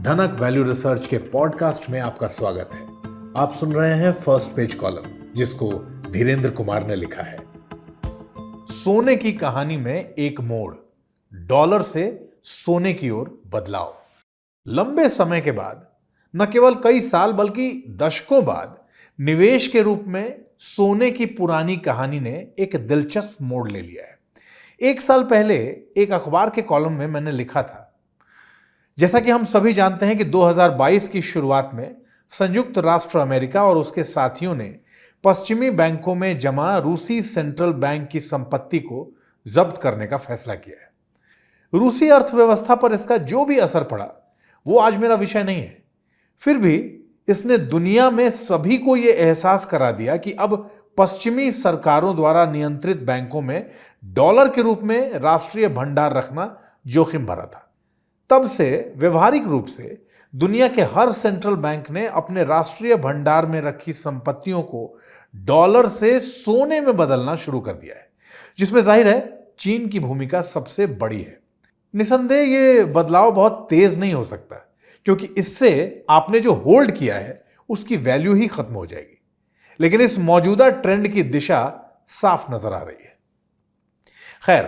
धनक value research के podcast में आपका स्वागत है। आप सुन रहे हैं फर्स्ट पेज कॉलम, जिसको धीरेंद्र कुमार ने लिखा है। सोने की कहानी में एक मोड़, डॉलर से सोने की ओर बदलाव। लंबे समय के बाद, न केवल कई साल बल्कि दशकों बाद, निवेश के रूप में सोने की पुरानी कहानी ने एक दिलचस्प मोड़ ले लिया है। एक साल पहले एक अखबार के कॉलम में मैंने लिखा था, जैसा कि हम सभी जानते हैं कि 2022 की शुरुआत में संयुक्त राष्ट्र अमेरिका और उसके साथियों ने पश्चिमी बैंकों में जमा रूसी सेंट्रल बैंक की संपत्ति को जब्त करने का फैसला किया है। रूसी अर्थव्यवस्था पर इसका जो भी असर पड़ा वो आज मेरा विषय नहीं है। फिर भी इसने दुनिया में सभी को यह एहसास करा दिया कि अब पश्चिमी सरकारों द्वारा नियंत्रित बैंकों में डॉलर के रूप में राष्ट्रीय भंडार रखना जोखिम भरा था। तब से व्यवहारिक रूप से दुनिया के हर सेंट्रल बैंक ने अपने राष्ट्रीय भंडार में रखी संपत्तियों को डॉलर से सोने में बदलना शुरू कर दिया है, जिसमें जाहिर है चीन की भूमिका सबसे बड़ी है। निसंदेह ये बदलाव बहुत तेज नहीं हो सकता, क्योंकि इससे आपने जो होल्ड किया है उसकी वैल्यू ही खत्म हो जाएगी। लेकिन इस मौजूदा ट्रेंड की दिशा साफ नजर आ रही है। खैर,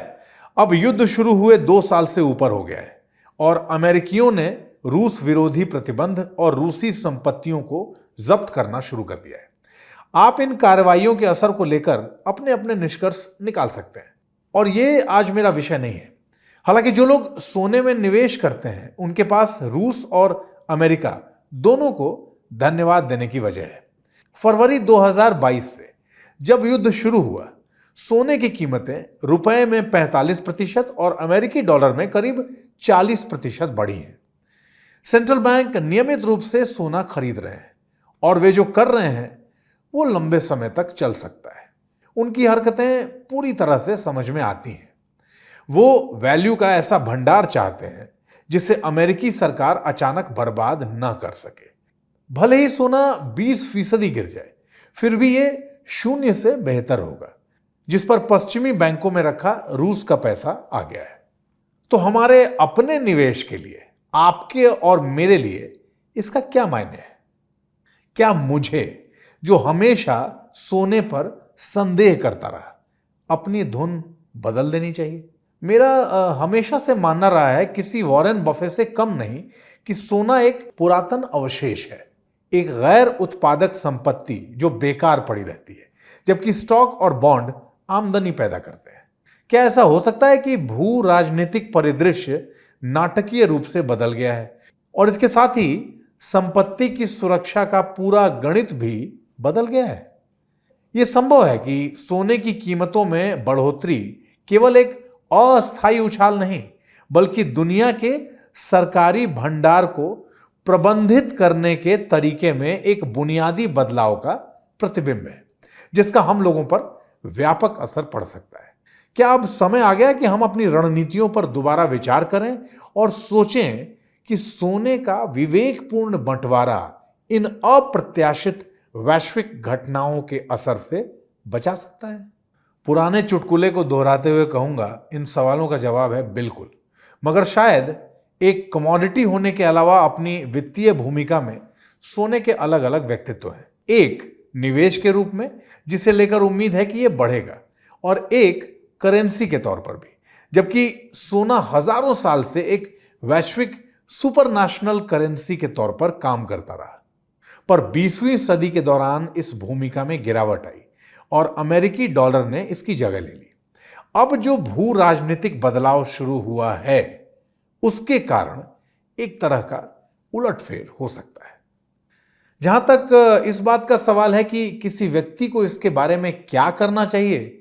अब युद्ध शुरू हुए 2 साल से ऊपर हो गया है और अमेरिकियों ने रूस विरोधी प्रतिबंध और रूसी संपत्तियों को जब्त करना शुरू कर दिया है। आप इन कार्रवाइयों के असर को लेकर अपने अपने निष्कर्ष निकाल सकते हैं, और ये आज मेरा विषय नहीं है। हालांकि जो लोग सोने में निवेश करते हैं उनके पास रूस और अमेरिका दोनों को धन्यवाद देने की वजह है। फरवरी 2022 से जब युद्ध शुरू हुआ, सोने की कीमतें रुपए में 45% और अमेरिकी डॉलर में करीब 40% बढ़ी हैं। सेंट्रल बैंक नियमित रूप से सोना खरीद रहे हैं, और वे जो कर रहे हैं वो लंबे समय तक चल सकता है। उनकी हरकतें पूरी तरह से समझ में आती हैं। वो वैल्यू का ऐसा भंडार चाहते हैं जिसे अमेरिकी सरकार अचानक बर्बाद न कर सके। भले ही सोना 20% गिर जाए, फिर भी ये 0 से बेहतर होगा, जिस पर पश्चिमी बैंकों में रखा रूस का पैसा आ गया है। तो हमारे अपने निवेश के लिए, आपके और मेरे लिए इसका क्या मायने है? क्या मुझे, जो हमेशा सोने पर संदेह करता रहा, अपनी धुन बदल देनी चाहिए? मेरा हमेशा से मानना रहा है, किसी वॉरेन बफे से कम नहीं, कि सोना एक पुरातन अवशेष है, एक गैर उत्पादक संपत्ति जो बेकार पड़ी रहती है, जबकि स्टॉक और बॉन्ड आमदनी पैदा करते हैं। क्या ऐसा हो सकता है कि भू राजनीतिक परिदृश्य नाटकीय रूप से बदल गया है और इसके साथ ही संपत्ति की सुरक्षा का पूरा गणित भी बदल गया है? यह संभव है कि सोने की कीमतों में बढ़ोतरी केवल एक अस्थायी उछाल नहीं, बल्कि दुनिया के सरकारी भंडार को प्रबंधित करने के तरीके में एक बुनियादी बदलाव का प्रतिबिंब है, जिसका हम लोगों पर व्यापक असर पड़ सकता है। क्या अब समय आ गया कि हम अपनी रणनीतियों पर दोबारा विचार करें और सोचें कि सोने का विवेकपूर्ण बंटवारा इन अप्रत्याशित वैश्विक घटनाओं के असर से बचा सकता है? पुराने चुटकुले को दोहराते हुए कहूंगा, इन सवालों का जवाब है बिल्कुल। मगर शायद एक कमोडिटी होने के अलावा अपनी वित्तीय भूमिका में सोने के अलग अलग व्यक्तित्व हैं। एक निवेश के रूप में, जिसे लेकर उम्मीद है कि यह बढ़ेगा, और एक करेंसी के तौर पर भी, जबकि सोना हजारों साल से एक वैश्विक सुपरनेशनल करेंसी के तौर पर काम करता रहा। पर 20वीं सदी के दौरान इस भूमिका में गिरावट आई और अमेरिकी डॉलर ने इसकी जगह ले ली। अब जो भू राजनीतिक बदलाव शुरू हुआ है, उसके कारण एक तरह का उलटफेर हो सकता है। जहां तक इस बात का सवाल है कि किसी व्यक्ति को इसके बारे में क्या करना चाहिए,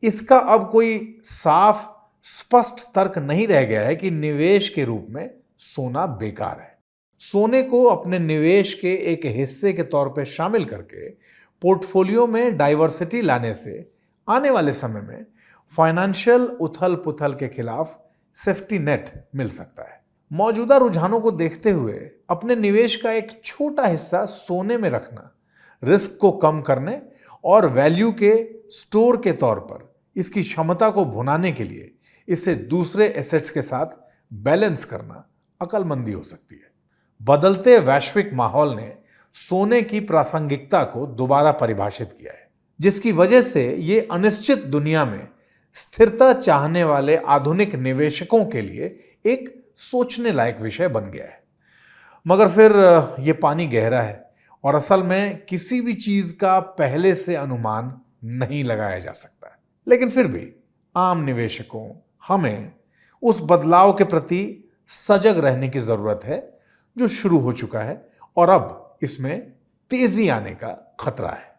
इसका अब कोई साफ स्पष्ट तर्क नहीं रह गया है कि निवेश के रूप में सोना बेकार है। सोने को अपने निवेश के एक हिस्से के तौर पर शामिल करके पोर्टफोलियो में डाइवर्सिटी लाने से आने वाले समय में फाइनेंशियल उथल पुथल के खिलाफ सेफ्टी नेट मिल सकता है। मौजूदा रुझानों को देखते हुए अपने निवेश का एक छोटा हिस्सा सोने में रखना, रिस्क को कम करने और वैल्यू के स्टोर के तौर पर इसकी क्षमता को भुनाने के लिए इसे दूसरे एसेट्स के साथ बैलेंस करना अक्लमंदी हो सकती है। बदलते वैश्विक माहौल ने सोने की प्रासंगिकता को दोबारा परिभाषित किया है, जिसकी वजह से ये अनिश्चित दुनिया में स्थिरता चाहने वाले आधुनिक निवेशकों के लिए एक सोचने लायक विषय बन गया है। मगर फिर ये पानी गहरा है और असल में किसी भी चीज का पहले से अनुमान नहीं लगाया जा सकता। लेकिन फिर भी आम निवेशकों हमें उस बदलाव के प्रति सजग रहने की जरूरत है जो शुरू हो चुका है और अब इसमें तेजी आने का खतरा है।